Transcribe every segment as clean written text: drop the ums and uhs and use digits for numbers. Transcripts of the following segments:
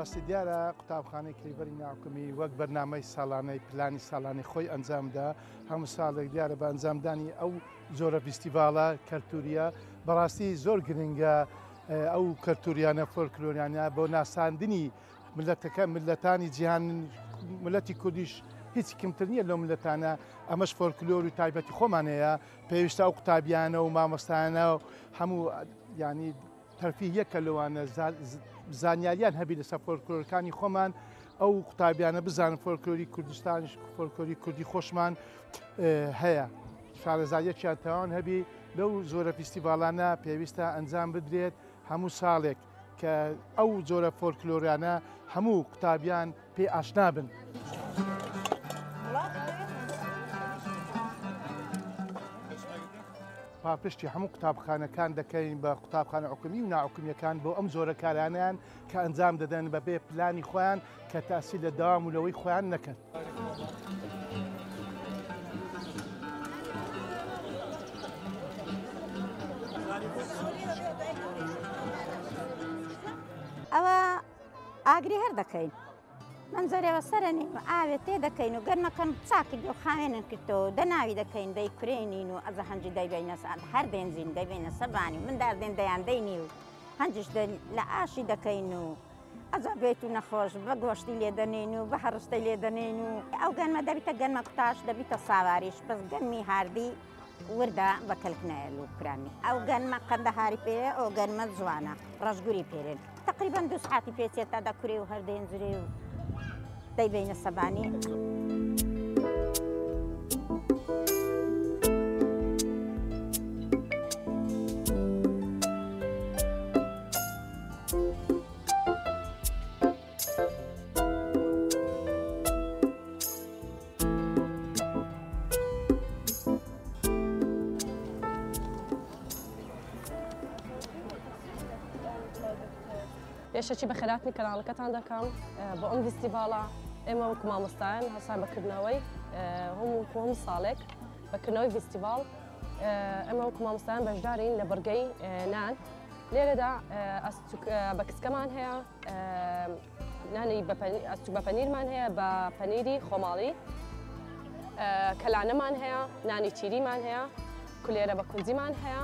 بەڕاستی دیارە قوتابخانەی کلیڤەری ناوکەمی وەک بەرنامەی ساڵانەی پلانی ساڵانی خۆی ئەنجامدا هەموو ساڵێک دیارە بە ئەنجامدانی ئەو جۆرە فیستیڤالە کەلتوریە بەڕاستی زۆر گرنگە ئەو کەلتوریانە فۆلکلۆریانە بۆ ناساندنی ملەتانی جیهان ملەتی کوردیش هیچ کەمتر نییە لەو ملەتانە ئەمەش فۆلکلۆر و تایبەتی خۆمانەیە پێویستە ئەو قوتابیانە و مامۆستایانە و هەموو ینی تەرفی یەکە لەوانە زانیاریان هەبی لەسەر فۆلکلۆرەکانی خۆمان ئەو قوتابیانە بزانن فۆلکلۆری کوردستانیش فۆلکلۆری کوردی خۆشمان هەیە شارەزاییەکیان تاوان هەبی لەو زۆرە فیستیڤالانە پێویستە ئەنجام بدرێت هەموو ساڵێک کە ئەو جۆرە فۆلکلۆریانە هەموو قوتابیان پێ ئاشنا بن. پاپشتی هەموو قوتابخانەکان دەکەین بە قوتابخانە حکومی و ناحکومیەکان بۆ ئەم زۆرە کارانیان کە ئەنجام دەدەن بەبێ پلانی خۆیان کە تاسی لە داوام و لەوەی خۆیان نەکەن. ئەوە ئاگری هەر دەکەین منزەرەوە سەرنی و ئاوێت تێ دەکەین و گەرمەکەم چاکی و خاوێنن کردەوە دەناوی دەکەین دەی کورێنین و ئەزە هەنجی دەیبینە سعات هەر دێنزین دەبینە سەبانی من داردێن دەیان دەینی و هەنجش لە ئاشی دەکەین و ئەزە بێت و نەخۆش بە گۆشتی لێدەنین و بە هەڕستەی لێدەنین و ئەو گەرمە دەبیتە گەرمە قوتاش دەبیتە ساواریش بەس گەرمی هاردی وردا بە کەلکنایە و کرانی ئەو گەرمە قەندەهاری پێ ئەو گەرمە جوانە ڕەشگوری پێرێن تقریبا 2 ساعتی پێچێت تا دەکورێ و هەردێنجرێ و دەیبینە سەبانی. پێشەکی بە خێراتنی کەناڵەکەتان دەکەم بۆ ئەم فیستیڤالە ئێمە وەکو مامۆستایان هەسان بەکردنەوەی هەموو ساڵێک بەکردنەوەی فیستیڤال ئێمە وەکو مامۆستایان بەشدارین لە بەرگەی نان لێرەدا بە کچکەمان هەیە نانی ئەستوک بە پەنیرمان هەیە بە پەنیری خۆماڵی کەلانەمان هەیە نانی چیریمان هەیە کولێرە بە کونجیمان هەیە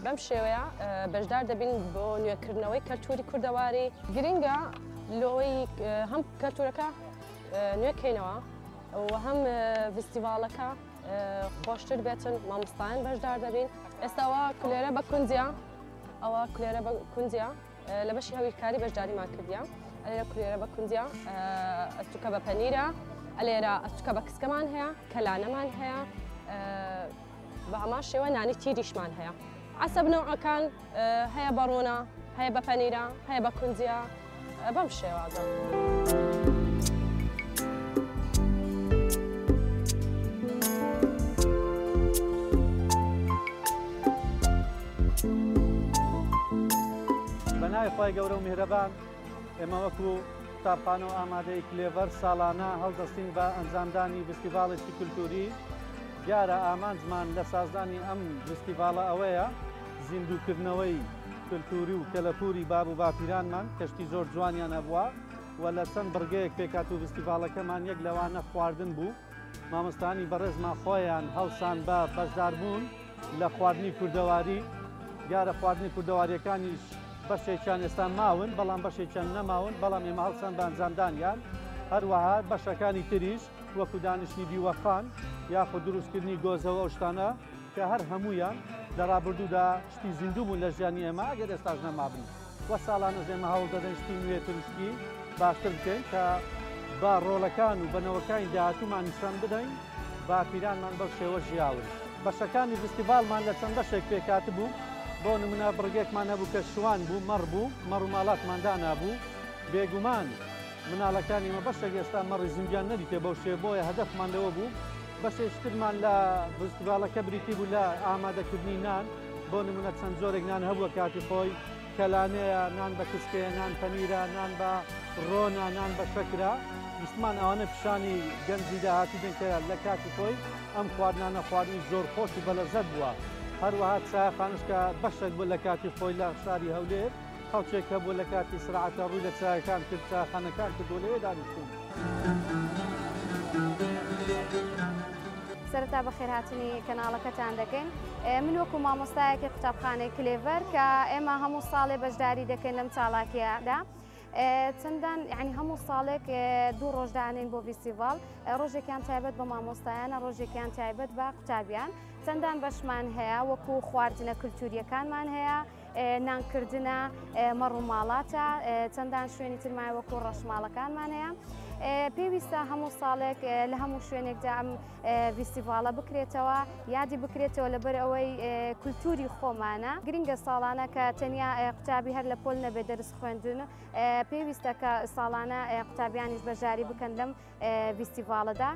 بەم شێوەیە بەشدار دەبین بۆ نوێکردنەوەی کەلتوری کوردەواری گرنگە لەوەی هەم کەلتورەکە نوێکەینەوە و هەم فیستیڤالەکە خۆشتر بێتن مامۆستایان بەشدار دەبین ئێستاەوە کولێرە بە کونجیا ئەوە کولێرە بە کونجیا لە بەشی هەویرکاری بەشداریمان کردیا ئەلێرە کولێرە بە کونجیا ئەستوکە بە پەنیرە ئەلێرە ئەستوکە بە کچکەمان هەیە کەلانەمان هەیە بە هەمان شێوە نانی تیریشمان هەیە عەسەب نەوعەکان هەیە بە ڕۆنە هەیە بە پەنیرە هەیە بە کونجیا بەم شێوازە. بەناوی خۆی گەورە و میهرەبان ئێمە وەکو قوتابخانە و ئامادەی کلێڤەر ساڵانە هەڵدەستین بە ئەنجامدانی فیستیڤاڵێکی کولتوری دیارە ئامانجمان لە سازدانی ئەم فیستیڤاڵە ئەوەیە زیندووکردنەوەی کلتوری و کەلەپوری باب و باپیرانمان کەشتی زۆر جوانیان هەبووە و لە چەند بڕگەیەک پێکات و فیستیڤاڵەکەمان یەک لەوانە خواردن بوو مامۆستانی بەڕێزمان خۆیان هەڵسان بە بەشداربوون لە خواردنی کوردەواری دیارە خواردنی کوردەواریەکانیش بەشێکیان ئێستا ماون بەڵام بەشێکیان نەماون بەڵام ئێمە هەڵسان بە ئەنجامدانیان هەروەها بەشەکانی تریش وەکو دانیشتنی دیوەخان یاخود دروستکردنی گۆزەوە ئەو شتانە کە هەر هەموویان لە ڕابردوودا شتی زیندوو بوون لە ژیانی ئێمە ئەگەر ئێستاش نەمابن وە ساڵانەش ئێمە هەوڵ دەدەین شتی نوێ تروشکی باشتر بکەین کە با ڕۆڵەکان و بەنەوەکانی داهاتوومان نیشان بدەین باپیرانمان بەو شێوە ژیاون بەشەکانی فیستیڤالمان لە چەند بەشێک پێکات بوو بۆ نمونە بڕگێکمان هەبوو کە شوان بوو مەڕ بوو مەڕ و ماڵاتماندا نابوو بێگومان مناڵەکانی ئێمە بەشێک ئێستا مەڕی زیندیان نەدیتێ بەو شێوە بۆیە هەدەفمان لەوە بوو بەشێشترمان لە فیستیڤالەکە بریتی بوو لە ئامادەکردنی نان بۆ نمونە چەند جۆرێک نان هەبووە کاتی خۆی کەلانەیە نان بە کسکەیە نان پەنیرە نان بە ڕۆنە نان بە شەکرە ویستمان ئەوانە پیشانی گەنجی داهاتی بن کە لە کاتی خۆی ئەم خواردنانە خواردنی زۆر خۆش و بەلەزەت بووە هەروەها چایەخانش کە بەشێک بوو لە کاتی خۆی لە شاری هەولێر خەڵکێک هەبوو لە کاتی سرعەتە ڕووی لە چاکان کرد چاخانەکان کردو لەوێ دانیشتون. سەرەتا بەخێر هاتنی کەناڵەکەتان دەکەین. من وەکو مامۆستایەکی قوتابخانەی کلێڤەر کە ئێمە هەموو ساڵێ بەشداری دەکەین لەم چاڵاکیەدا. چەندان یعنی هەموو ساڵێک دوو ڕۆژدانین بۆ فیستیڤال، ڕۆژێکیان تایبەت بە مامۆستایانە، ڕۆژێکیان تایبەت بە قوتابیان. چەندان بەشمان هەیە وەکو خواردنە کولتوریەکانمان هەیە، نانکردنە مەڕووماڵاتە، چەندان شوێنی ترمای وەکو ڕەشماڵەکانمان هەیە. پێویستە هەموو ساڵێک لە هەموو شوێنێکدا ئەم فیستیڤالە بکرێتەوە، یادی بکرێتەوە لەبەر ئەوەی کولتوری خۆمانە. گرنگە ساڵانە کە تەنیا قوتابی هەر لە پۆل نەبێ دەرس خوێندن، پێویستە کە ساڵانە قوتابیانیش بەژاری بکەن لەم فیستیڤالەدا.